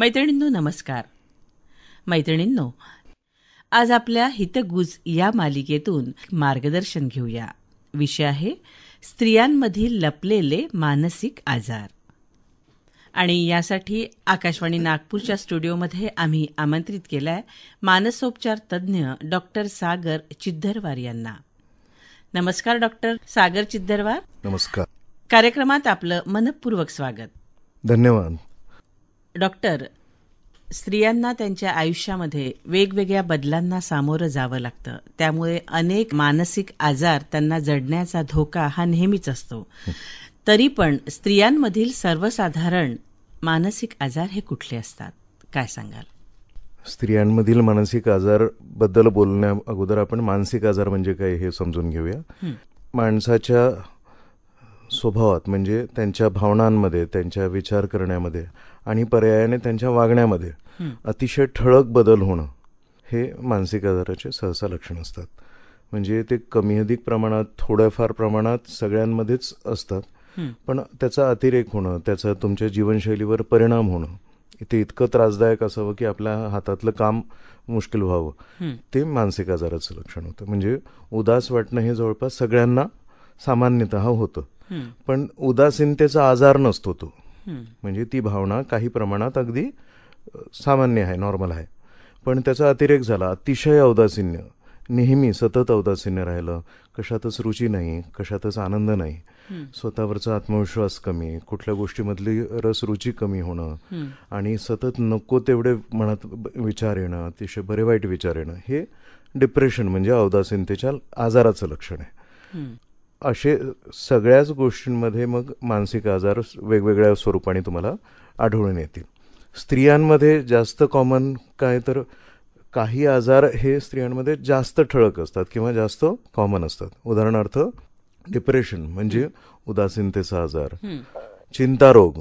मैत्रिणींनो नमस्कार. मैत्रिणींनो, आज आपल्या हितगुज या मालिकेतून मार्गदर्शन घेऊया. विषय आहे स्त्रियांमधील लपलेले मानसिक आजार. आणि यासाठी आकाशवाणी नागपूरच्या स्टुडिओमध्ये आम्ही आमंत्रित केलाय मानसोपचार तज्ज्ञ डॉक्टर सागर चिद्धरवार यांना. नमस्कार डॉक्टर सागर चिद्धरवार. नमस्कार. कार्यक्रमात आपलं मनपूर्वक स्वागत. धन्यवाद. डॉक्टर, स्त्रियांना त्यांच्या आयुष्यामध्ये वेगवेगळ्या बदलांना सामोरं जावं लागतं. त्यामुळे अनेक मानसिक आजार त्यांना जडण्याचा धोका हा नेहमीच असतो. तरी पण स्त्रियांमधील सर्वसाधारण मानसिक आजार हे कुठले असतात, काय सांगाल? स्त्रियांमधील मानसिक आजार बद्दल बोलण्या अगोदर आपण मानसिक आजार म्हणजे काय हे समजून घेऊया. माणसाच्या स्वभावात म्हणजे त्यांच्या भावनांमध्ये, त्यांच्या विचार करण्यामध्ये आणि पर्यायाने त्यांच्या वागण्यामध्ये अतिशय ठळक बदल होणं हे मानसिक आजाराचे सहसा लक्षण असतात. म्हणजे ते कमी अधिक प्रमाणात, थोड्याफार प्रमाणात सगळ्यांमध्येच असतात, पण त्याचा अतिरेक होणं, त्याचा तुमच्या जीवनशैलीवर परिणाम होणं, ते इतकं त्रासदायक असावं की आपल्या हातातलं काम मुश्किल व्हावं, ते मानसिक आजाराचं लक्षण होतं. म्हणजे उदास वाटणं हे जवळपास सगळ्यांना सामान्यतः होतं, पण उदासीनतेचा आजार नसतो तो. म्हणजे ती भावना काही प्रमाणात अगदी सामान्य आहे, नॉर्मल आहे, पण त्याचा अतिरेक झाला, अतिशय औदासीन्य, नेहमी सतत औदासीन्य राहिलं, कशातच रुची नाही, कशातच आनंद नाही, स्वतःवरचा आत्मविश्वास कमी, कुठल्या गोष्टीमधली रस रुची कमी होणं आणि सतत नको तेवढे मनात विचार येणं, अतिशय बरे वाईट विचार येणं, हे डिप्रेशन म्हणजे औदासीनतेच्या आजाराचं लक्षण आहे. असे सगळ्याच गोष्टींमध्ये मग मानसिक आजार वेगवेगळ्या स्वरूपाने तुम्हाला आढळून येतील. स्त्रियांमध्ये जास्त कॉमन काय तर काही आजार हे स्त्रियांमध्ये जास्त ठळक असतात किंवा जास्त कॉमन असतात. उदाहरणार्थ डिप्रेशन म्हणजे उदासीनतेचा आजार, चिंतारोग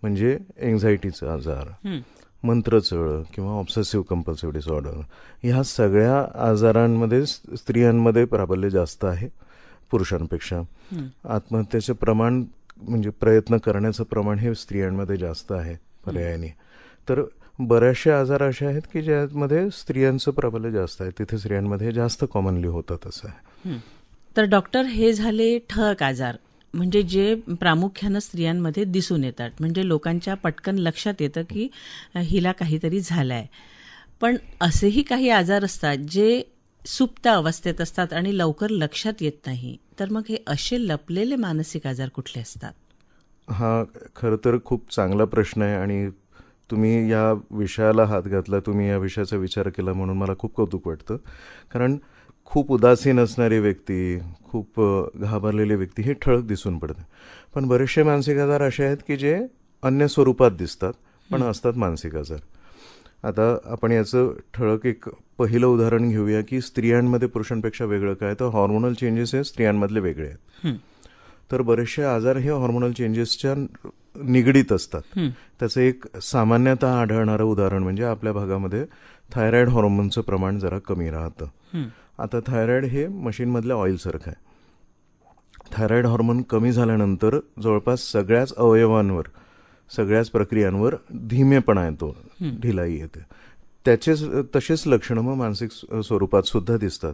म्हणजे एन्झायटीचा आजार, मंत्रचळ किंवा ऑब्सेसिव्ह कंपल्सिव्ह डिसऑर्डर, ह्या सगळ्या आजारांमध्ये स्त्रियांमध्ये प्राबल्य जास्त आहे पुरुषांपेक्षा. आत्महत्येचे प्रमाण म्हणजे प्रयत्न करण्याचं प्रमाण हे स्त्रियांमध्ये जास्त आहे पर्यायाने. तर बरेचसे आजार असे आहेत की ज्यामध्ये स्त्रियांचं प्राबल्य जास्त आहे, तिथे स्त्रियांमध्ये जास्त कॉमनली होतं असं आहे. तर डॉक्टर, हे झाले ठळक आजार, म्हणजे जे प्रामुख्यानं स्त्रियांमध्ये दिसून येतात, म्हणजे लोकांच्या पटकन लक्षात येतं की हिला काहीतरी झालंय. पण असेही काही आजार असतात जे सुप्त अवस्थेत असतात आणि लवकर लक्षात येत नाही. तर मग हे असे लपलेले मानसिक आजार कुठले असतात? हा खरं तर खूप चांगला प्रश्न आहे आणि तुम्ही या विषयाला हात घातला, तुम्ही या विषयाचा विचार केला म्हणून मला खूप कौतुक वाटतं. कारण खूप उदासीन असणारी व्यक्ती, खूप घाबरलेली व्यक्ती हे ठळक दिसून पडते. पण बरेचसे मानसिक आजार असे आहेत की जे अन्य स्वरूपात दिसतात पण असतात मानसिक आजार. आता आपण याचं ठळक एक पहिलं उदाहरण घेऊया की स्त्रियांमध्ये पुरुषांपेक्षा वेगळं काय, तर हॉर्मोनल चेंजेस हे स्त्रियांमधले वेगळे आहेत. तर बरेचसे आजार हे हॉर्मोनल चेंजेसच्या निगडीत असतात. त्याचं एक सामान्यतः आढळणारं उदाहरण म्हणजे आपल्या भागामध्ये थायरॉइड हॉर्मोनचं प्रमाण जरा कमी राहतं. आता थायरॉइड हे मशीनमधल्या ऑइलसारखं आहे. थायरॉइड हॉर्मोन कमी झाल्यानंतर जवळपास सगळ्याच अवयवांवर, सगळ्याच प्रक्रियांवर धीमेपणा येतो, ढिलाई येते. त्याचेच तसेच लक्षणं मग मानसिक स्वरूपात सुद्धा दिसतात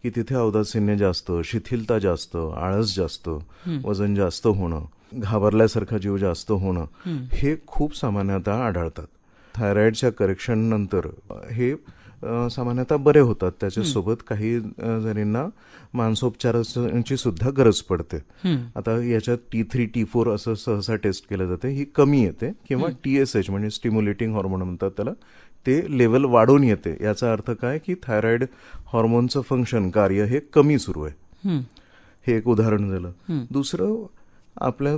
की तिथे औदासीन्य जास्त, शिथिलता जास्त, आळस जास्त, वजन जास्त होणं, घाबरल्यासारखा जीव जास्त होणं, हे खूप सामान्यतः आढळतात. थायरॉइडच्या करेक्शन नंतर हे सामान्यतः बरे होतात. त्याच्यासोबत काही जणींना मानसोपचाराची सुद्धा गरज पडते. आता याच्यात T3, T4 असं सहसा टेस्ट केलं जाते, ही कमी येते, किंवा TSH म्हणजे स्टिम्युलेटिंग हॉर्मोन म्हणतात त्याला, ते लेवल वाढून येते. याचा अर्थ काय की थायरॉइड हॉर्मोनचं फंक्शन, कार्य हे कमी सुरू आहे. हे एक उदाहरण झालं. दुसरं, आपल्या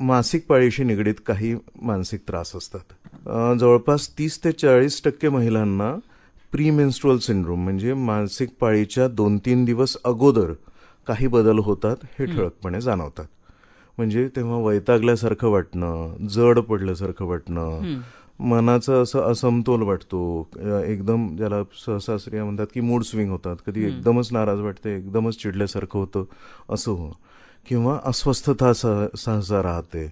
मासिक पाळीशी निगडीत काही मानसिक त्रास असतात. जवळपास 30 ते 40% महिलांना प्रीमेन्स्ट्रुअल सिंड्रोम म्हणजे मासिक पाळीच्या 2-3 दिवस अगोदर काही बदल होतात हे ठळकपणे जाणवतात. म्हणजे तेव्हा वैतागल्यासारखं वाटणं, जड पडल्यासारखं वाटणं, मनाचा असं असमतोल वाटतो, एकदम ज्याला सहसा स्त्रिया म्हणतात की मूड स्विंग होतात, कधी एकदमच नाराज वाटते, एकदमच चिडल्यासारखं होतं असं हो, किंवा अस्वस्थता सहसा राहते,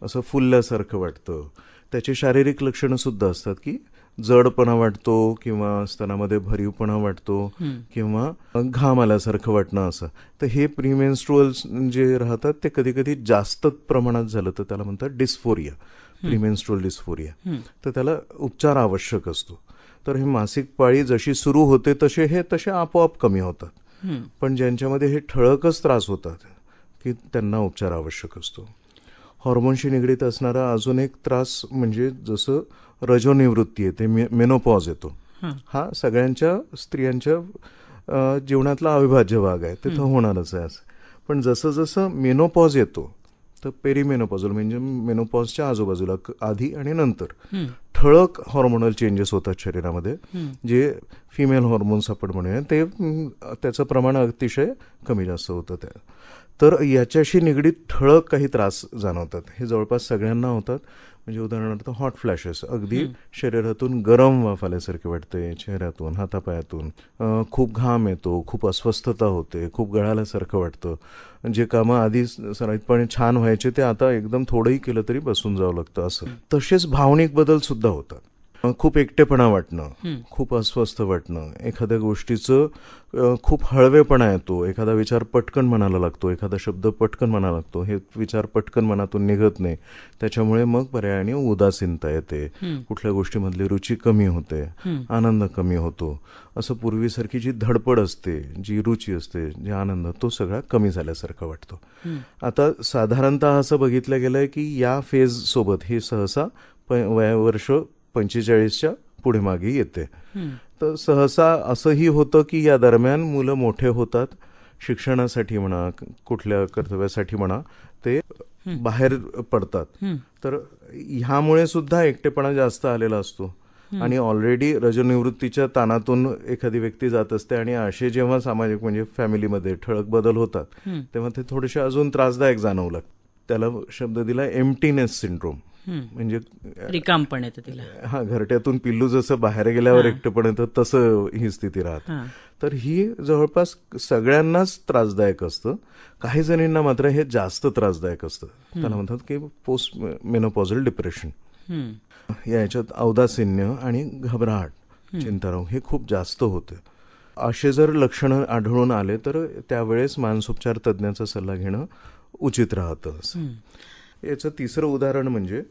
असं फुलल्यासारखं वाटतं, त्याची शारीरिक लक्षणं सुद्धा असतात की जडपणा वाटतो किंवा स्तनामध्ये भरीवपणा वाटतो किंवा घाम आल्यासारखं वाटणं असं. तर हे प्रीमेन्स्ट्रुअल्स जे राहतात ते कधी कधी जास्त प्रमाणात झालं तर त्याला म्हणतात डिस्फोरिया, प्रीमेन्स्ट्रुअल डिस्फोरिया. तर त्याला उपचार आवश्यक असतो. तर हे मासिक पाळी जशी सुरू होते तसे आपोआप कमी होतात. पण ज्यांच्यामध्ये हे ठळकच त्रास होतात की त्यांना उपचार आवश्यक असतो. हॉर्मोनशी निगडीत असणारा अजून एक त्रास म्हणजे जसं रजोनिवृत्ती येते, मेनोपॉज येतो. हा सगळ्यांच्या स्त्रियांच्या जीवनातला अविभाज्य भाग आहे, तिथं होणारच आहे असं. पण जसं जसं मेनोपॉज येतो तर पेरीमेनोपॉझल म्हणजे मेनोपॉजच्या आजूबाजूला आधी आणि नंतर ठळक हॉर्मोनल चेंजेस होतात शरीरामध्ये, जे फिमेल हॉर्मोन्स आपण म्हणूया ते त्याचं प्रमाण अतिशय कमी जास्त होतं. तर याच्याशी निगडीत ठळक काही त्रास जाणवतात. हे जवळपास सगळ्यांना होतात. म्हणजे उदाहरणार्थ हॉट फ्लॅशेस, अगदी शरीरातून गरम वाफ आल्यासारखे वाटते, चेहऱ्यातून हातापायातून खूप घाम येतो, खूप अस्वस्थता होते, खूप गळाल्यासारखं वाटतं. जे कामं आधी सराईतपणे छान व्हायचे ते आता एकदम थोडंही केलं तरी बसून जावं लागतं असं. तसेच भावनिक बदल सुद्धा होतात. खूप एकटेपणा वाटणं, खूप अस्वस्थ वाटणं, एखाद्या गोष्टीचं खूप हळवेपणा येतो, एखादा विचार पटकन मनाला लागतो, एखादा शब्द पटकन मनाला लागतो, हे विचार पटकन मनातून निघत नाही. त्याच्यामुळे मग पर्यायाने उदासीनता येते, कुठल्या गोष्टीमधली रुची कमी होते, आनंद कमी होतो. असं पूर्वीसारखी जी धडपड असते, जी रुची असते, जे आनंद, तो सगळा कमी झाल्यासारखा वाटतो. आता साधारणतः असं बघितलं गेलंय की या फेज सोबत हे सहसा वर्ष 45च्या पुढे मागे येते. तर सहसा असंही होतं की या दरम्यान मुलं मोठे होतात, शिक्षणासाठी म्हणा, कुठल्या कर्तव्यासाठी म्हणा, ते बाहेर पडतात. तर ह्यामुळे सुद्धा एकटेपणा जास्त आलेला असतो. आणि ऑलरेडी रजोनिवृत्तीच्या ताणातून एखादी व्यक्ती जात असते आणि असे जेव्हा सामाजिक म्हणजे फॅमिलीमध्ये ठळक बदल होतात तेव्हा ते थोडेसे अजून त्रासदायक जाणवू लागतात. त्याला शब्द दिला एम्प्टीनेस सिंड्रोम, म्हणजे रिकामपण येतं तिला. हा, घरट्यातून पिल्लू जसं बाहेर गेल्यावर एकटेपण येतं तसं ही स्थिती राहते. तर ही जवळपास सगळ्यांनाच त्रासदायक असतं. काही जणींना मात्र हे जास्त त्रासदायक असतं. त्याला म्हणतात की पोस्ट मेनोपॉझल डिप्रेशन. याच्यात औदासिन्य आणि घबराहट, चिंतारोग हे खूप जास्त होते. असे जर लक्षणं आढळून आले तर त्यावेळेस मानसोपचार तज्ज्ञाचा सल्ला घेणं उचित राहतं. याचं तिसरं उदाहरण म्हणजे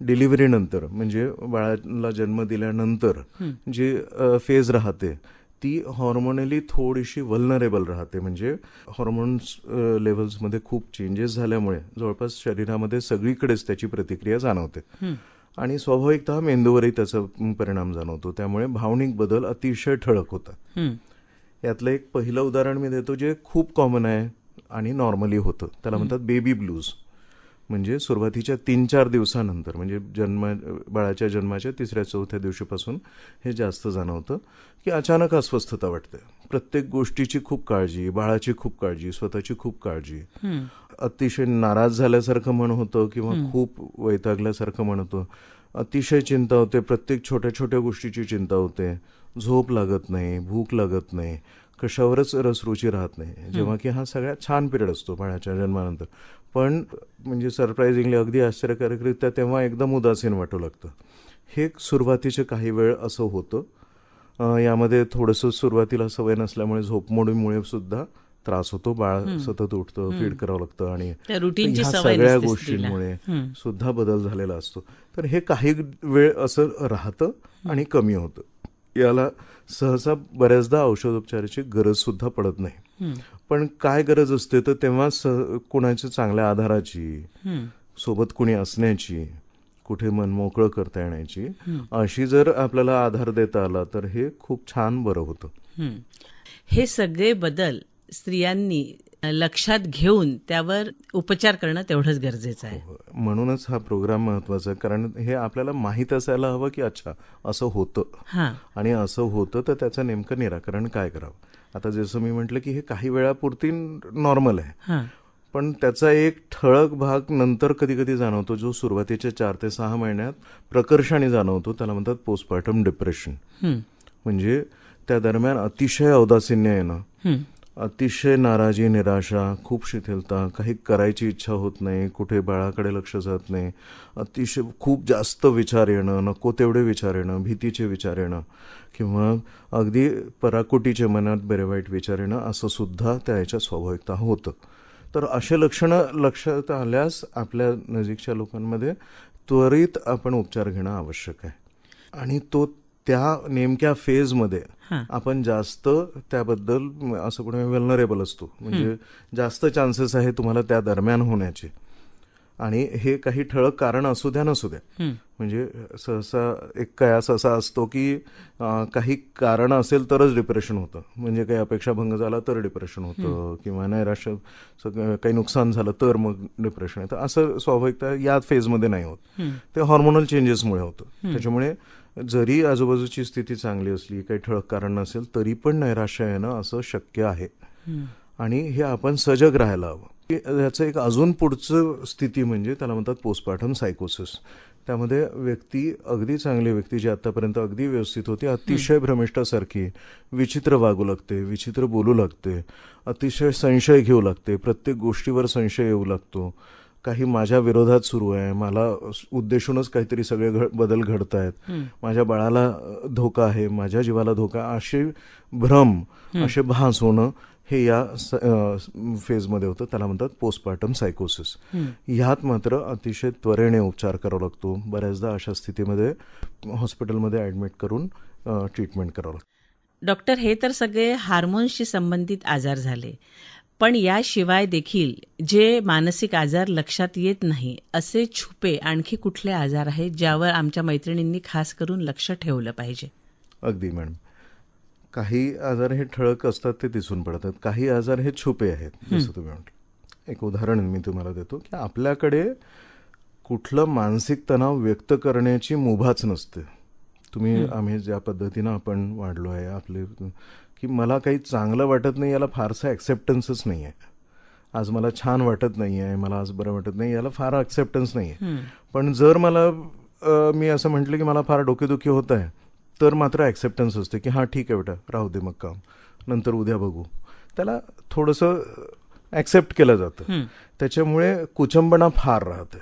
डिलिव्हरीनंतर, म्हणजे बाळाला जन्म दिल्यानंतर जी फेज राहते ती हॉर्मोनली थोडीशी व्हल्नरेबल राहते. म्हणजे हॉर्मोन्स लेव्हल्समध्ये खूप चेंजेस झाल्यामुळे जवळपास शरीरामध्ये सगळीकडेच त्याची प्रतिक्रिया जाणवते आणि स्वाभाविकतः मेंदूवरही त्याचा परिणाम जाणवतो. त्यामुळे भावनिक बदल अतिशय ठळक होतात. यातलं एक पहिलं उदाहरण मी देतो जे खूप कॉमन आहे आणि नॉर्मली होतं. त्याला म्हणतात बेबी ब्लूज. म्हणजे सुरुवातीच्या 3-4 दिवसानंतर, म्हणजे बाळाच्या जन्माच्या 3-4 दिवशीपासून हे जास्त जाणवतं की अचानक अस्वस्थता वाटते. प्रत्येक गोष्टीची खूप काळजी, बाळाची खूप काळजी, स्वतःची खूप काळजी, अतिशय नाराज झाल्यासारखं मन होतं किंवा खूप वैतागल्यासारखं मन होतं, अतिशय चिंता होते, प्रत्येक छोट्या छोट्या गोष्टीची चिंता होते, झोप लागत नाही, भूक लागत नाही, कशावरच रसरुची राहत नाही. जेव्हा की हा सगळ्यात छान पिरियड असतो बाळाच्या जन्मानंतर. पण म्हणजे सरप्राइझिंगली, अगदी आश्चर्यकारकरित्या तेव्हा एकदम उदासीन वाटू लागतं. हे सुरुवातीचे काही वेळ असं होतं. यामध्ये थोडंसं सुरुवातीला सवय नसल्यामुळे झोपमोडीमुळे सुद्धा त्रास होतो. बाळ सतत उठतं, फीड करावं लागतं आणि ह्या सगळ्या गोष्टींमुळे सुद्धा बदल झालेला असतो. तर हे काही वेळ असं राहतं आणि कमी होतं. याला सहसा बऱ्याचदा औषधोपचाराची गरज सुद्धा पडत नाही. पण काय गरज असते तर तेव्हा कुणाच्या चांगल्या आधाराची, सोबत कुणी असण्याची, कुठे मन मोकळं करता येण्याची, अशी जर आपल्याला आधार देता आला तर हे खूप छान बरं होतं. हे सगळे बदल स्त्रियांनी लक्षात घेऊन त्यावर उपचार करणं तेवढंच गरजेचं आहे. म्हणूनच हा प्रोग्राम महत्वाचा आहे. कारण हे आपल्याला माहीत असायला हवं की अच्छा असं होतं आणि असं होतं तर त्याचं नेमकं निराकरण काय करावं. आता जसं मी म्हटलं की हे काही वेळापुरती नॉर्मल आहे, पण त्याचा एक ठळक भाग नंतर कधी कधी जाणवतो जो सुरुवातीच्या 4 ते 6 महिन्यात प्रकर्षाने जाणवतो. त्याला म्हणतात पोस्टपार्टम डिप्रेशन. म्हणजे त्या दरम्यान अतिशय औदासिन्य येणं, अतिशय नाराजी, निराशा, खूप शिथिलता, काही करायची इच्छा होत नाही, कुठे बाळाकडे लक्ष जात नाही, अतिशय खूप जास्त विचार येणं, नको तेवढे विचार येणं, भीतीचे विचार येणं किंवा अगदी पराकोटीचे मनात बरे वाईट विचार येणं, असं सुद्धा त्या याच्यात स्वाभाविकता होतं. तर असे लक्षणं लक्षात आल्यास आपल्या नजीकच्या लोकांमध्ये त्वरित आपण उपचार घेणं आवश्यक आहे. आणि तो त्या नेमक्या फेजमध्ये आपण जास्त त्याबद्दल असं कोणी वेलनरेबल असतो, म्हणजे जास्त चान्सेस आहे तुम्हाला त्या दरम्यान होण्याचे. आणि हे काही ठळक कारण असू द्या नसू द्या, म्हणजे सहसा एक कयास असा असतो की काही कारण असेल तरच डिप्रेशन होतं, म्हणजे काही अपेक्षाभंग झाला तर डिप्रेशन होतं किंवा नैराश्य काही नुकसान झालं तर मग डिप्रेशन येतं. असं स्वाभाविकता या फेजमध्ये नाही होत, ते हॉर्मोनल चेंजेसमुळे होतं. त्याच्यामुळे जरी आजूबाजूची स्थिती चांगली असली, काही ठळक कारण नसेल, तरी पण नैराश्य येणं असं शक्य आहे. आणि हे आपण सजग राहायला हवं. याचं एक अजून पुढचं स्थिती म्हणजे त्याला म्हणतात पोस्टपार्टम सायकोसिस. त्यामध्ये व्यक्ती, अगदी चांगली व्यक्ती जी आतापर्यंत अगदी व्यवस्थित होती, अतिशय भ्रमिष्ठासारखी विचित्र वागू लागते, विचित्र बोलू लागते, अतिशय संशय घेऊ लागते, प्रत्येक गोष्टीवर संशय येऊ लागतो, काही माझ्या विरोधात सुरू आहे, मला उद्देशूनच काहीतरी सगळे बदल घडत आहेत, माझ्या बाळाला धोका आहे, माझ्या जीवाला धोका, असे भ्रम, असे भास होणं हे या फेजमध्ये होतं. त्याला म्हणतात पोस्टपार्टम सायकोसिस. ह्यात मात्र अतिशय त्वरेने उपचार करावा लागतो. बऱ्याचदा अशा स्थितीमध्ये हॉस्पिटलमध्ये ॲडमिट करून ट्रीटमेंट करावं लागतं. डॉक्टर, हे तर सगळे हार्मोन्सशी संबंधित आजार झाले, पण याशिवाय देखील जे मानसिक आजार लक्षात येत नाही असे छुपे आणखी कुठले आजार आहेत ज्यावर आमच्या मैत्रिणींनी खास करून लक्ष ठेवलं पाहिजे? अगदी मॅडम, काही आजार हे ठळक असतात, ते दिसून पडतात, काही आजार हे छुपे आहेत. जसं तुम्ही म्हटलं, एक उदाहरण मी तुम्हाला देतो की आपल्याकडे कुठलं मानसिक तणाव व्यक्त करण्याची मुभाच नसते. आम्ही ज्या पद्धतीनं आपण वाढलो आहे आपले, की मला काही चांगलं वाटत नाही याला फारसा ॲक्सेप्टन्सच नाही आहे. आज मला छान वाटत नाही आहे, मला आज बरं वाटत नाही, याला फार ॲक्सेप्टन्स नाही आहे. पण जर मला मी असं म्हटलं की मला फार डोकेदुखी होत आहे, तर मात्र ॲक्सेप्टन्स असते की हां ठीक आहे बेटा, राहू दे मग काम, नंतर उद्या बघू. त्याला थोडंसं ॲक्सेप्ट केलं जातं. त्याच्यामुळे कुचंबणा फार राहते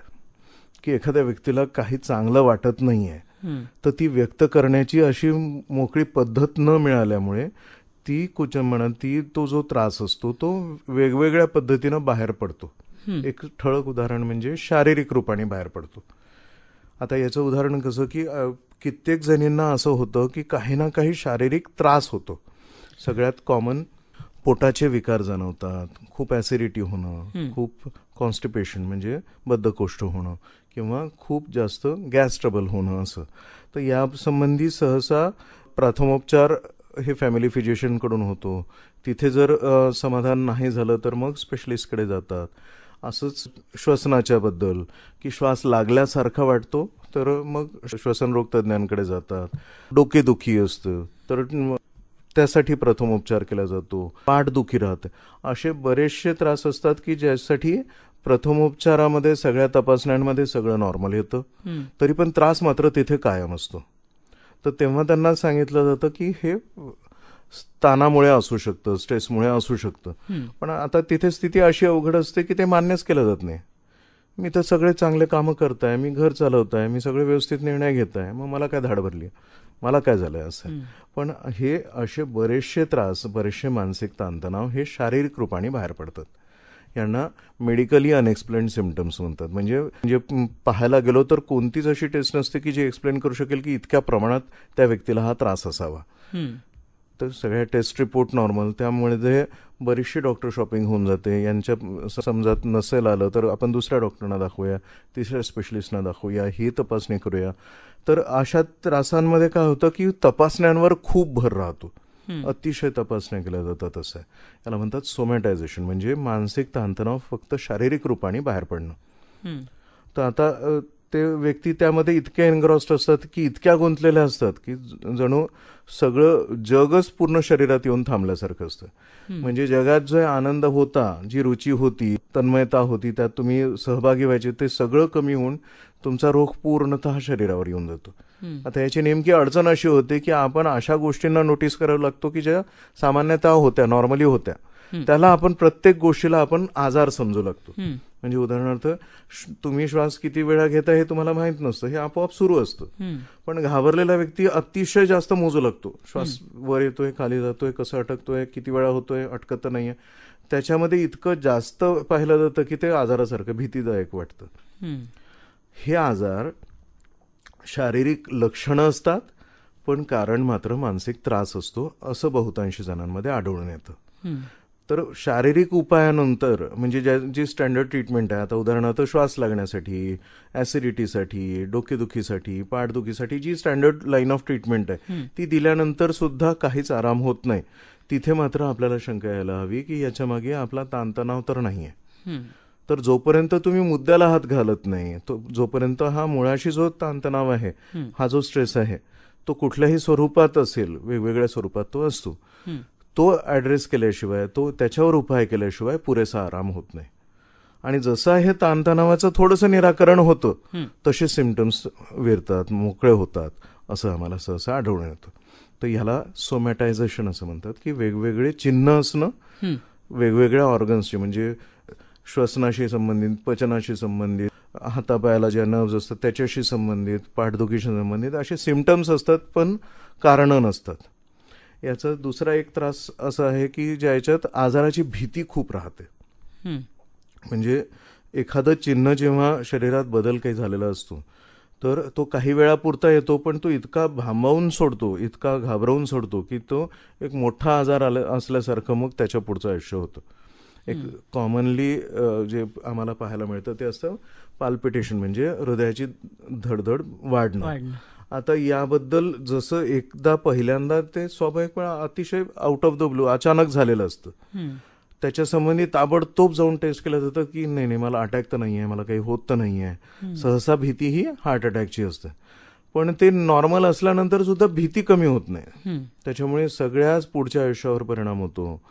की एखाद्या व्यक्तीला काही चांगलं वाटत नाही आहे, तर ती व्यक्त करण्याची अशी मोकळी पद्धत न मिळाल्यामुळे ती कुचंबणा, तो जो त्रास असतो तो वेगवेगळ्या पद्धतीनं बाहेर पडतो. एक ठळक उदाहरण म्हणजे शारीरिक रूपाने बाहेर पडतो. आता याचं उदाहरण कसं की कित्येक जणींना असं होतं की काही ना काही शारीरिक त्रास होतो. सगळ्यात कॉमन पोटाचे विकार जाणवतात, खूप ॲसिडिटी होणं, खूप कॉन्स्टिपेशन म्हणजे बद्धकोष्ठ होणं किंवा खूप जास्त गॅस ट्रबल होणं असं. तर या संबंधी सहसा प्रथमोपचार हे फॅमिली फिजिशियनकडून होतो. तिथे जर समाधान नाही झालं तर मग स्पेशलिस्टकडे जातात. असंच श्वसनाच्या बद्दल की श्वास लागल्यासारखा वाटतो तर मग श्वसनरोग तज्ज्ञांकडे जातात. डोकेदुखी असतं तर त्यासाठी प्रथमोपचार केला जातो. पाठदुखी राहते, असे बरेचसे त्रास असतात की ज्यासाठी प्रथमोपचारामध्ये सगळ्या तपासण्यांमध्ये सगळं नॉर्मल येतं, तरी पण त्रास मात्र तिथे कायम असतो. तर तेव्हा त्यांना सांगितलं जातं की हे ताणामुळे असू शकतं, स्ट्रेसमुळे असू शकतं. पण आता तिथे स्थिती अशी अवघड असते की ते मान्यच केलं जात नाही. मी तर सगळे चांगले कामं करताय, मी घर चालवताय, मी सगळे व्यवस्थित निर्णय घेताय, मग मला काय धाड भरली, मला काय झालंय असं. पण हे असे बरेचसे त्रास, बरेचसे मानसिक ताणतणाव हे शारीरिक रूपाने बाहेर पडतात. यांना मेडिकली अनएक्सप्लेन्ड सिम्पटम्स म्हणतात. म्हणजे पाहायला गेलो तर कोणतीच अशी टेस्ट नसते की जी एक्सप्लेन करू शकेल की इतक्या प्रमाणात त्या व्यक्तीला हा त्रास असावा. तर सगळ्या टेस्ट रिपोर्ट नॉर्मल, त्यामुळे जे बरीचशी डॉक्टर शॉपिंग होऊन जाते. यांच्या समजात नसेल आलं तर आपण दुसऱ्या डॉक्टरना दाखवूया, तिसऱ्या स्पेशलिस्टना दाखवूया, ही तपासणी करूया. तर अशा त्रासांमध्ये काय होतं की तपासण्यांवर खूप भर राहतो, अतिशय तपासण्या केल्या जातात. असं आहे, याला म्हणतात सोमॅटायझेशन, म्हणजे मानसिक ताणतणाव फक्त शारीरिक रूपाने बाहेर पडणं. तर आता ते व्यक्ती त्यामध्ये इतके एनग्रॉस्ड असतात की इतक्या गुंतलेल्या असतात की जणू सगळं जगच पूर्ण शरीरात येऊन थांबल्यासारखं असतं. म्हणजे जगात जो आनंद होता, जी रुची होती, तन्मयता होती, त्यात तुम्ही सहभागी व्हायचे, ते सगळं कमी होऊन तुमचा रोग पूर्णतः शरीरावर येऊन जातो. आता याची नेमकी अडचण अशी होते की आपण अशा गोष्टींना नोटीस करावं लागतो की ज्या सामान्यतः होत्या, नॉर्मली होत्या, त्याला आपण प्रत्येक गोष्टीला आपण आजार समजू लागतो. म्हणजे उदाहरणार्थ तुम्ही श्वास किती वेळा घेता हे तुम्हाला माहित नसतं, हे आपोआप सुरू असतं. पण घाबरलेला व्यक्ती अतिशय जास्त मोजू लागतो. श्वास वर येतोय, खाली जातोय, कसं अटकतोय, किती वेळा होतोय, अटकत तर नाहीये. त्याच्यामध्ये इतकं जास्त पाहिलं जातं की ते आजारासारखं भीतीदायक वाटतं. हे आजार शारीरिक लक्षणं असतात, पण कारण मात्र मानसिक त्रास असतो, असं बहुतांशी जणांमध्ये आढळून येतं. तर शारीरिक उपायानंतर म्हणजे जी स्टँडर्ड ट्रीटमेंट आहे, आता उदाहरणार्थ श्वास लागण्यासाठी, ॲसिडिटीसाठी, डोकेदुखीसाठी, पाठदुखीसाठी जी स्टँडर्ड लाईन ऑफ ट्रीटमेंट आहे ती दिल्यानंतर सुद्धा काहीच आराम होत नाही. तिथे मात्र आपल्याला शंका यायला हवी की याच्या मागे आपला ताणतणाव तर नाहीये. तर जोपर्यंत तुम्ही मुद्द्याला हात घालत नाही, जोपर्यंत हा मुळाशी जो ताणतणाव आहे, हा जो स्ट्रेस आहे, तो कुठल्याही स्वरूपात असेल, वेगवेगळ्या स्वरूपात तो असतो, तो ॲड्रेस केल्याशिवाय, तो त्याच्यावर उपाय केल्याशिवाय पुरेसा आराम होत नाही. आणि जसं हे ताणतणावाचं थोडंसं निराकरण होतं तसे सिम्पटम्स विरतात, मोकळे होतात, असं आम्हाला सहसा आढळून येतं. तर ह्याला सोमॅटायझेशन असं म्हणतात, की वेगवेगळे चिन्ह असणं वेगवेगळ्या ऑर्गन्सचे, म्हणजे श्वसनाशी संबंधित, पचनाशी संबंधित, हातापायाला ज्या नर्व्स असतात त्याच्याशी संबंधित, पाठदुखीशी संबंधित असे सिम्पटम्स असतात, पण कारणं नसतात. याचा दुसरा एक त्रास असा आहे की ज्याच्यात आजाराची भीती खूप राहते. म्हणजे एखादं चिन्ह जेव्हा शरीरात बदल काही झालेला असतो तर तो काही वेळापुरता येतो, पण तो इतका भांबावून सोडतो, इतका घाबरवून सोडतो की तो एक मोठा आजार असल्यासारखं मग त्याच्या पुढचं आयुष्य होतं. एक कॉमनली जे आम्हाला पाहायला मिळतं ते असतं पाल्पिटेशन, म्हणजे हृदयाची धडधड वाढणं. आता याबद्दल जसं एकदा पहिल्यांदा ते स्वाभाविकपणे अतिशय आउट ऑफ द ब्लू अचानक झालेलं असतं, त्याच्या संबंधी ताबडतोब जाऊन टेस्ट केलं जातं की नाही नाही मला अटॅक तर नाही आहे, मला काही होत तर नाही आहे. सहसा भीती ही हार्ट अटॅकची असते, पण ते नॉर्मल असल्यानंतर सुद्धा भीती कमी होत नाही. त्याच्यामुळे सगळ्याच पुढच्या आयुष्यावर परिणाम होतो.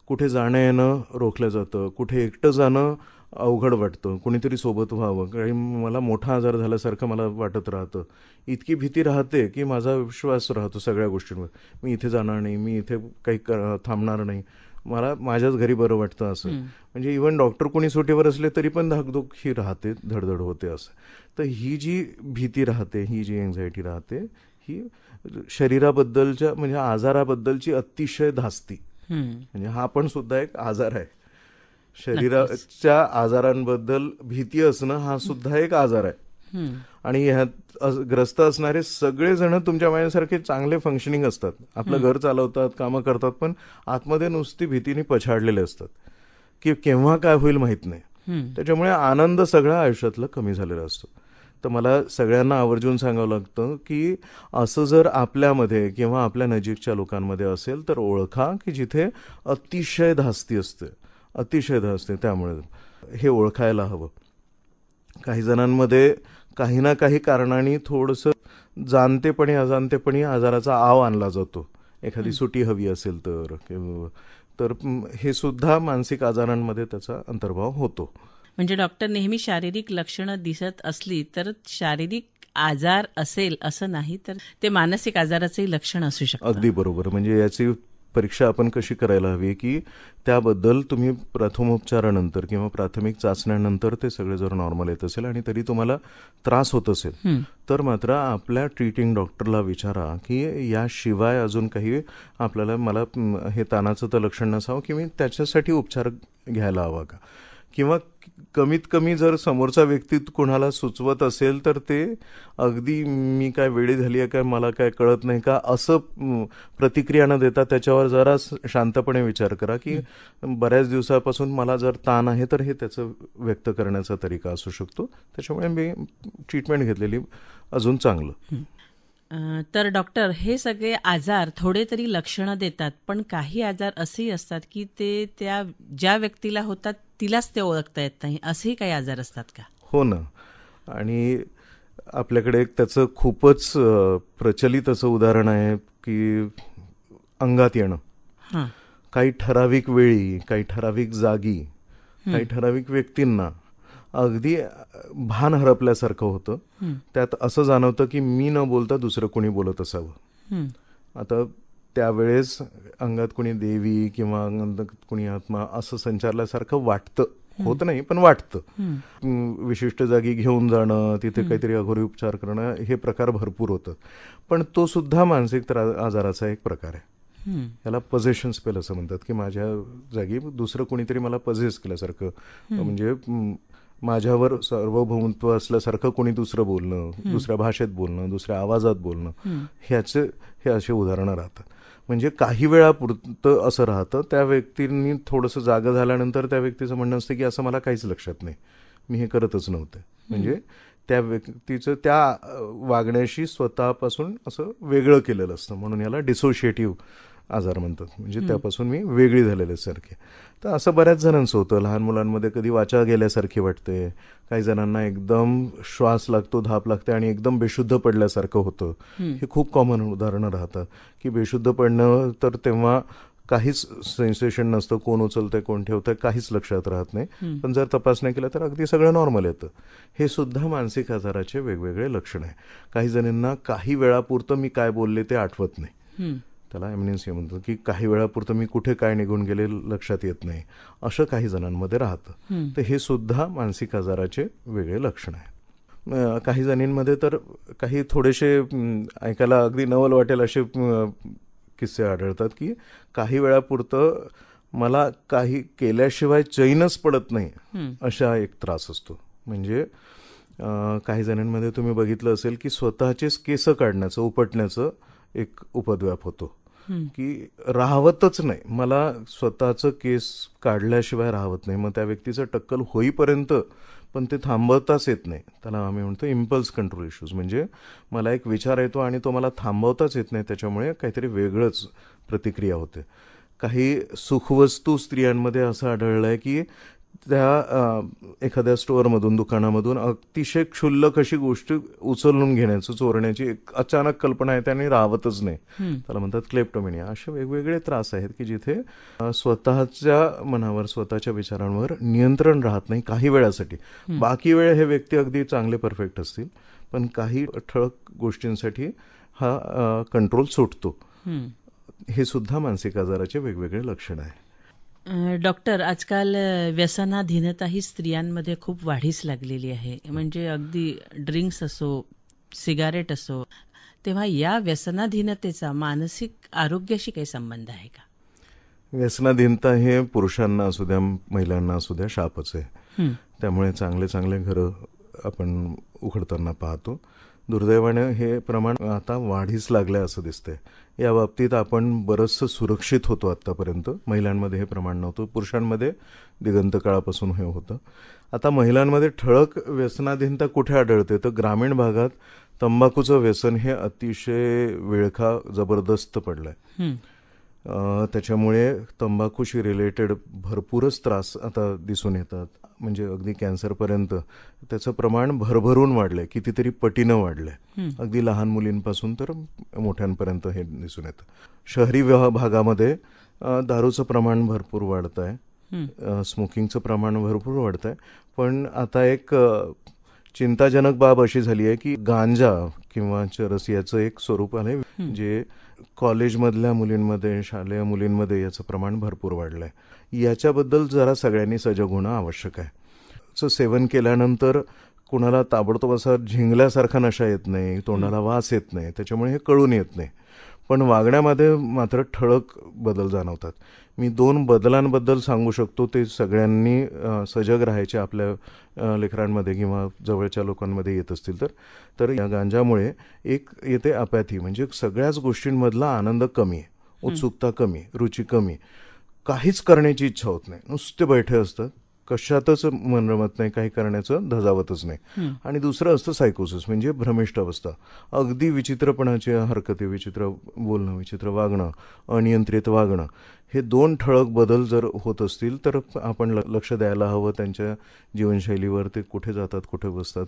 कुठे जाणं येणं रोखलं जातं, कुठे एकटं जाणं अवघड वाटतं, कुणीतरी सोबत व्हावं, काही मला मोठा आजार झाल्यासारखं मला वाटत राहतं. इतकी भीती राहते की माझा विश्वास राहतो सगळ्या गोष्टींवर, मी इथे जाणार नाही, मी इथे काही थांबणार नाही, मला माझ्याच घरी बरं वाटतं असं. म्हणजे इव्हन डॉक्टर कोणी सुट्टीवर असले तरी पण धाकधूक ही राहते, धडधड होते असं. तर ही जी भीती राहते, ही जी एन्झायटी राहते, ही शरीराबद्दलच्या म्हणजे आजाराबद्दलची अतिशय धास्ती, म्हणजे हा पण सुद्धा एक आजार आहे. शरीराच्या आजारांबद्दल भीती असणं हा सुद्धा एक आजार आहे. आणि ह्यात ग्रस्त असणारे सगळेजण तुमच्या माझ्यासारखे चांगले फंक्शनिंग असतात, आपलं घर चालवतात, कामं करतात, पण आतमध्ये नुसती भीतीने पछाडलेले असतात की केव्हा काय होईल माहित नाही. त्याच्यामुळे आनंद सगळा आयुष्यातला कमी झालेला असतो. तर मला सगळ्यांना आवर्जून सांगावं लागतं की असं जर आपल्यामध्ये किंवा आपल्या नजीकच्या लोकांमध्ये असेल तर ओळखा की जिथे अतिशय धास्ती असते, अतिशय धास्ती. त्यामुळे हे ओळखायला हवं. काही जणांमध्ये काही ना काही कारणाने थोडंसं जाणतेपणी अजाणतेपणी आजाराचा आव आणला जातो, एखादी सुटी हवी असेल तर हे सुद्धा मानसिक आजारांमध्ये त्याचा अंतर्भाव होतो. म्हणजे डॉक्टर नेहमी शारीरिक लक्षणं दिसत असली तर शारीरिक आजार असेल असं नाही, तर ते मानसिक आजाराचंही लक्षण असू शकतं. अगदी बरोबर. म्हणजे याची परीक्षा आपण कशी करायला हवी की त्याबद्दल तुम्ही प्रथमोपचारानंतर किंवा प्राथमिक चाचण्यानंतर ते सगळे जर नॉर्मल येत असेल आणि तरी तुम्हाला त्रास होत असेल तर मात्र आपल्या ट्रीटिंग डॉक्टरला विचारा की याशिवाय अजून काही आपल्याला, मला हे ताणाचं तर लक्षण नसावं की मी त्याच्यासाठी उपचार घ्यायला हवा का, किंवा कमीत कमी जर समोरचा व्यक्ती कोणाला सुचवत असेल तर ते अगदी मी काय वेळी झाली आहे काय, मला काय कळत नाही का, असं प्रतिक्रिया न देता त्याच्यावर जरा शांतपणे विचार करा की बऱ्याच दिवसापासून मला जर ताण आहे तर हे त्याचं व्यक्त करण्याचा तरीका असू शकतो. त्याच्यामुळे मी ट्रीटमेंट घेतलेली अजून चांगलं. तर डॉक्टर, हे सगळे आजार थोडे तरी लक्षणं देतात, पण काही आजार असेही असतात की ते त्या ज्या व्यक्तीला होतात तिलाच ते ओळखता येत नाही, असेही काही आजार असतात का? हो ना. आणि आपल्याकडे एक त्याचं खूपच प्रचलित असं उदाहरण आहे की अंगात येणं. काही ठराविक वेळी, काही ठराविक जागी, काही ठराविक व्यक्तींना अगदी भान हरपल्यासारखं होतं. त्यात असं जाणवतं की मी न बोलता दुसरं कोणी बोलत असावं. आता त्यावेळेस अंगात कुणी देवी किंवा अंगात कुणी आत्मा असं संचारल्यासारखं वाटतं, होत नाही पण वाटतं. विशिष्ट जागी घेऊन जाणं, तिथे काहीतरी अघोरी उपचार करणं, हे प्रकार भरपूर होतात. पण तो सुद्धा मानसिक आजाराचा एक प्रकार आहे. याला पजेशन स्पेल असं म्हणतात, की माझ्या जागी दुसरं कोणीतरी मला पजेस केल्यासारखं, म्हणजे माझ्यावर सार्वभौमत्व असल्यासारखं कोणी दुसरं बोलणं, दुसऱ्या भाषेत बोलणं, दुसऱ्या आवाजात बोलणं, हे असे उदाहरणं राहतात. म्हणजे काही वेळापुरतं असं राहतं. त्या व्यक्तींनी थोडंसं जागं झाल्यानंतर त्या व्यक्तीचं म्हणणं असतं की असं मला काहीच लक्षात नाही, मी हे करतच नव्हते. म्हणजे त्या व्यक्तीचं त्या वागण्याशी स्वतःपासून असं वेगळं केलेलं असतं, म्हणून याला डिसोशिएटिव्ह आजार म्हणतात. म्हणजे त्यापासून मी वेगळी झालेल्यासारखी. तर असं बऱ्याच जणांचं होतं. लहान मुलांमध्ये कधी वाचा गेल्यासारखी वाटते, काही जणांना एकदम श्वास लागतो, धाप लागते आणि एकदम बेशुद्ध पडल्यासारखं होतं. हे खूप कॉमन उदाहरणं राहतात की बेशुद्ध पडणं, तर तेव्हा काहीच सेन्सेशन नसतं, कोण उचलतंय कोण ठेवतंय काहीच लक्षात राहत नाही. पण जर तपासण्या केल्या तर अगदी सगळं नॉर्मल येतं. हे सुद्धा मानसिक आजाराचे वेगवेगळे लक्षण आहे. काही जणांना काही वेळापुरतं मी काय बोलले ते आठवत नाही, त्याला एमनेन्सिया म्हणतात, की काही वेळापुरतं मी कुठे काय निघून गेले लक्षात येत नाही, असं काही जणांमध्ये राहतं. तर हे सुद्धा मानसिक आजाराचे वेगळे लक्षण आहे. काही जणींमध्ये तर काही थोडेसे ऐकायला अगदी नवल वाटेल असे किस्से आढळतात, की काही वेळापुरतं मला काही केल्याशिवाय चैनच पडत नाही अशा एक त्रास असतो. म्हणजे काही जणांमध्ये तुम्ही बघितलं असेल की स्वतःचेच केस काढण्याचं, उपटण्याचं एक उपद्व्याप होतो, की राहवतच नाही, मला स्वतःचं केस काढल्याशिवाय राहवत नाही. मग त्या व्यक्तीचं टक्कल होईपर्यंत पण ते थांबवताच येत नाही. त्याला आम्ही म्हणतो इम्पल्स कंट्रोल इश्यूज. म्हणजे मला एक विचार येतो आणि तो मला थांबवताच येत नाही, त्याच्यामुळे काहीतरी वेगळंच प्रतिक्रिया होते. काही सुखवस्तू स्त्रियांमध्ये असं आढळलं आहे की त्या एखाद्या स्टोअरमधून, दुकानामधून अतिशय क्षुल्लक अशी गोष्ट उचलून घेण्याचं, चोरण्याची एक अचानक कल्पना येते आणि राहवतच नाही. त्याला म्हणतात क्लेप्टोमेनिया. असे वेगवेगळे त्रास आहेत की जिथे स्वतःच्या मनावर, स्वतःच्या विचारांवर नियंत्रण राहत नाही काही वेळासाठी. बाकी वेळ हे व्यक्ती अगदी चांगले परफेक्ट असतील, पण काही ठळक गोष्टींसाठी हा कंट्रोल सुटतो. हे सुद्धा मानसिक आजाराचे वेगवेगळे लक्षण आहे. डॉक्टर, आजकाल व्यसनाधीनता ही स्त्रियांमध्ये खूप वाढीस लागलेली आहे. म्हणजे अगदी ड्रिंक्स असो, सिगारेट असो, तेव्हा या व्यसनाधीनतेचा मानसिक आरोग्याशी काही संबंध आहे का? व्यसनाधीनता हे पुरुषांना असू द्या, महिलांना असू द्या, शापच आहे. त्यामुळे चांगले चांगले घरं आपण उघडताना पाहतो. दुर्दैवाने हे प्रमाण आता वाढीस लागलंय असं दिसतंय. या बाबतीत आपण बरंचसं सुरक्षित होतो आत्तापर्यंत. महिलांमध्ये हे प्रमाण नव्हतं, पुरुषांमध्ये दिगंत काळापासून हे होतं. आता महिलांमध्ये ठळक व्यसनाधीनता कुठे आढळते तर ग्रामीण भागात तंबाखूचं व्यसन हे अतिशय विळखा जबरदस्त पडलंय. त्याच्यामुळे तंबाखूशी रिलेटेड भरपूरच त्रास आता दिसून येतात. म्हणजे अगदी कॅन्सरपर्यंत त्याचं प्रमाण भरभरून वाढलंय, कितीतरी पटीनं वाढलंय. अगदी लहान मुलींपासून तर मोठ्यांपर्यंत हे दिसून येतं. शहरी भागामध्ये दारूचं प्रमाण भरपूर वाढत आहे, स्मोकिंगचं प्रमाण भरपूर वाढत आहे. पण आता एक चिंताजनक बाब अशी झाली आहे की गांजा किंवा चरस याचं एक स्वरूप आहे, जे कॉलेजमधल्या मुलींमध्ये, शालेय मुलींमध्ये याचं प्रमाण भरपूर वाढलंय. याच्याबद्दल जरा सगळ्यांनी सजग होणं आवश्यक आहे. सेवन केल्यानंतर कुणाला ताबडतोब असा झिंगल्यासारखा नशा येत नाही, तोंडाला वास येत नाही, त्याच्यामुळे हे कळून येत नाही. पण वागण्यामध्ये मात्र ठळक बदल जाणवतात. मी 2 बदलांबद्दल सांगू शकतो, ते सगळ्यांनी सजग राहायचे आपल्या लेकरांमध्ये किंवा जवळच्या लोकांमध्ये येत असतील तर या गांजामुळे एक येते अपॅथी. म्हणजे सगळ्याच गोष्टींमधला आनंद कमी आहे, उत्सुकता कमी, रुची कमी, काहीच करण्याची इच्छा होत नाही, नुसते बैठे असतात, कशातच मन रमत नाही, काही करण्याचं धजावतच नाही. आणि दुसरं असतं सायकोसिस, म्हणजे भ्रमिष्ट अवस्था. अगदी विचित्रपणाच्या हरकती, विचित्र बोलणं, विचित्र वागणं, अनियंत्रित वागणं, हे 2 ठळक बदल जर होत असतील तर आपण लक्ष द्यायला हवं त्यांच्या जीवनशैलीवर. ते कुठे जातात, कुठे बसतात,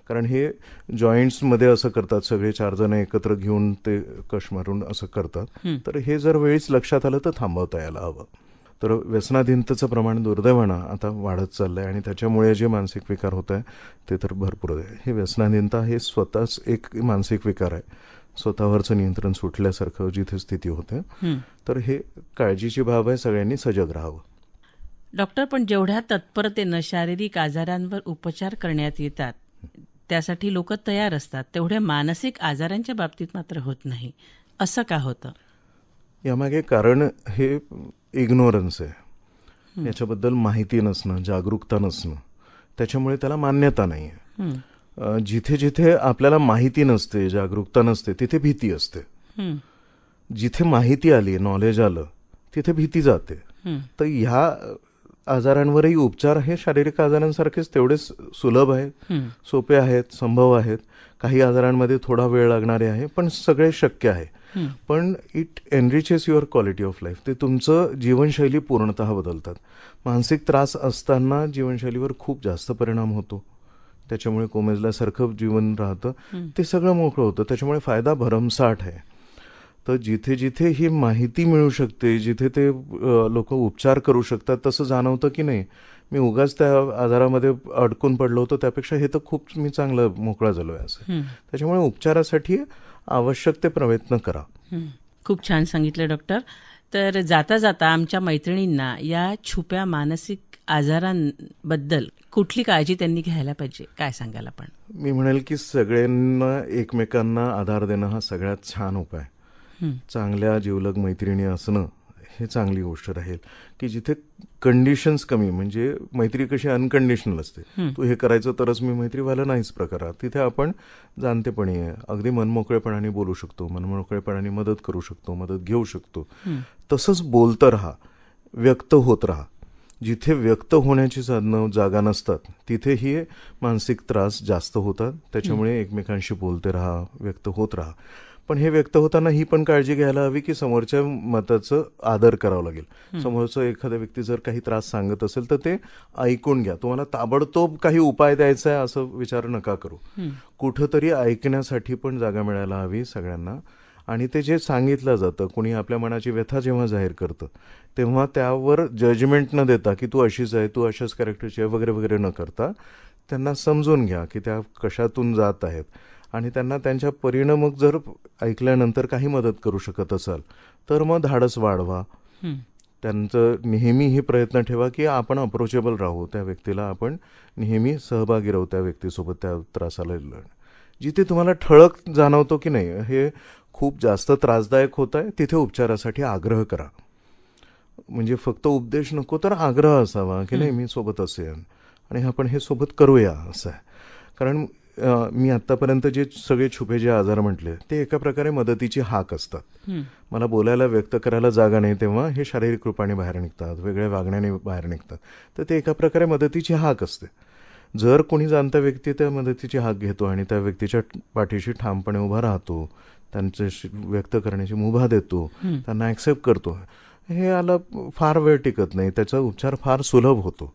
कारण हे जॉईंट्समध्ये असं करतात, सगळे 4 जण एकत्र घेऊन ते कश मारून असं करतात. तर हे जर वेळीच लक्षात आलं तर थांबवता यायला हवं. तर व्यसनाधीनतेचं प्रमाण दुर्दैवानं आता वाढत चाललंय आणि त्याच्यामुळे जे मानसिक विकार होत आहे ते तर भरपूर आहे. हे व्यसनाधीनता हे स्वतःच एक मानसिक विकार आहे. स्वतःवरचं नियंत्रण सुटल्यासारखं जिथे स्थिती होते, तर हे काळजीची बाब आहे. सगळ्यांनी सजग राहावं. डॉक्टर, पण जेवढ्या तत्परतेनं शारीरिक आजारांवर उपचार करण्यात येतात त्यासाठी लोक तयार असतात, तेवढ्या मानसिक आजारांच्या बाबतीत मात्र होत नाही. असं का होतं? यामागे कारण हे इग्नोरन्स आहे. याच्याबद्दल माहिती नसणं, जागरूकता नसणं, त्याच्यामुळे त्याला मान्यता नाही आहे. जिथे जिथे आपल्याला माहिती नसते, जागरूकता नसते, तिथे भीती असते. जिथे माहिती आली, नॉलेज आलं, तिथे भीती जाते. तर ह्या आजारांवरही उपचार हे शारीरिक आजारांसारखेच तेवढेच सुलभ आहेत, सोपे आहेत, संभव आहेत. काही आजारांमध्ये थोडा वेळ लागणारे आहे, पण सगळे शक्य आहे. पण it enriches your quality of life. ते तुमचं जीवनशैली पूर्णतः बदलतात. मानसिक त्रास असताना जीवनशैलीवर खूप जास्त परिणाम होतो. त्याच्यामुळे कोमेजल्यासारखं जीवन राहतं, ते सगळं मोकळं होतं. त्याच्यामुळे फायदा भरमसाठ आहे. तर जिथे जिथे ही माहिती मिळू शकते, जिथे ते लोक उपचार करू शकतात, तसं जाणवतं की नाही, मी उगाच त्या आजारामध्ये अडकून पडलो होतो, त्यापेक्षा हे तर खूप मी चांगलं मोकळा झालो आहे असं. त्याच्यामुळे उपचारासाठी आवश्यक ते प्रयत्न करा. खूप छान सांगितलं डॉक्टर. तर जाता जाता आमच्या मैत्रिणींना या छुप्या मानसिक आजारांबद्दल कुठली काळजी त्यांनी घ्यायला पाहिजे, काय सांगाल आपण? मी म्हणेल की सगळ्यांना एकमेकांना आधार देणं हा सगळ्यात छान उपाय. चांगल्या जीवलग मैत्रिणी असणं हे चांगली गोष्ट राहील. की जिथे कंडिशन्स कमी, म्हणजे मैत्री कशी अनकंडिशनल असते, तू हे करायचं तरच मी मैत्री व्हायला नाहीच प्रकारात, तिथे आपण जाणतेपणी अगदी मनमोकळेपणाने बोलू शकतो, मनमोकळेपणाने मदत करू शकतो, मदत घेऊ शकतो. तसंच बोलतं राहा, व्यक्त होत राहा. जिथे व्यक्त होण्याची साधनं जागा नसतात तिथेही मानसिक त्रास जास्त होतात. त्याच्यामुळे एकमेकांशी बोलते राहा, व्यक्त होत राहा. पण हे व्यक्त होताना ही पण काळजी घ्यायला हवी की समोरच्या मताचं आदर करावं लागेल. समोरचं एखाद्या व्यक्ती जर काही त्रास सांगत असेल तर ते ऐकून घ्या. तुम्हाला ताबडतोब काही उपाय द्यायचा आहे असं विचार नका करू. कुठंतरी ऐकण्यासाठी पण जागा मिळायला हवी सगळ्यांना. आणि ते जे सांगितलं जातं, कोणी आपल्या मनाची व्यथा जेव्हा जाहीर करतं तेव्हा त्यावर जजमेंट न देता की तू अशीच आहे, तू अशाच कॅरेक्टरची आहे वगैरे वगैरे न करता त्यांना समजून घ्या की त्या कशातून जात आहेत. आणि त्यांना त्यांच्या परीनं मग जर ऐकल्यानंतर काही मदत करू शकत असाल तर मग धाडस वाढवा. त्यांचं नेहमी हे प्रयत्न ठेवा की आपण अप्रोचेबल राहू, त्या व्यक्तीला आपण नेहमी सहभागी राहू, त्या व्यक्तीसोबत त्या त्रासाला लढ. जिथे तुम्हाला ठळक जाणवतो की नाही हे खूप जास्त त्रासदायक होत आहे, तिथे उपचारासाठी आग्रह करा. म्हणजे फक्त उपदेश नको तर आग्रह असावा की नाही मी सोबत असेन आणि आपण हे सोबत करूया असं आहे. कारण मी आतापर्यंत जे सगळे छुपे जे आजार म्हटले ते एका प्रकारे मदतीची हाक असतात. मला बोलायला, व्यक्त करायला जागा नाही तेव्हा हे शारीरिक रूपाने बाहेर निघतात, वेगळ्या वागण्याने बाहेर निघतात. तर ते एका प्रकारे मदतीची हाक असते. जर कोणी जाणता व्यक्ती त्या मदतीची हाक घेतो आणि त्या व्यक्तीच्या पाठीशी ठामपणे उभा राहतो, त्यांच्याशी व्यक्त करण्याची मुभा देतो, त्यांना ऍक्सेप्ट करतो, हे याला फार वेळ टिकत नाही. त्याचा उपचार फार सुलभ होतो.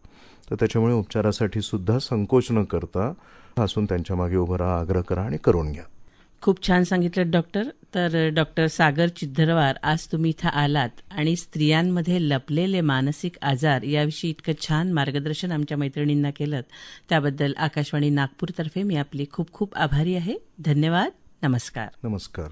तर त्याच्यामुळे उपचारासाठी सुद्धा संकोच न करता हसून त्यांच्या मागे उभं राहा, आग्रह करा आणि करून घ्या. खूप छान सांगितलं डॉक्टर. तर डॉक्टर सागर चिद्धरवार, आज तुम्ही इथं आलात आणि स्त्रियांमध्ये लपलेले मानसिक आजार याविषयी इतकं छान मार्गदर्शन आमच्या मैत्रिणींना केलं, त्याबद्दल आकाशवाणी नागपूरतर्फे मी आपली खूप खूप आभारी आहे. धन्यवाद. नमस्कार. नमस्कार.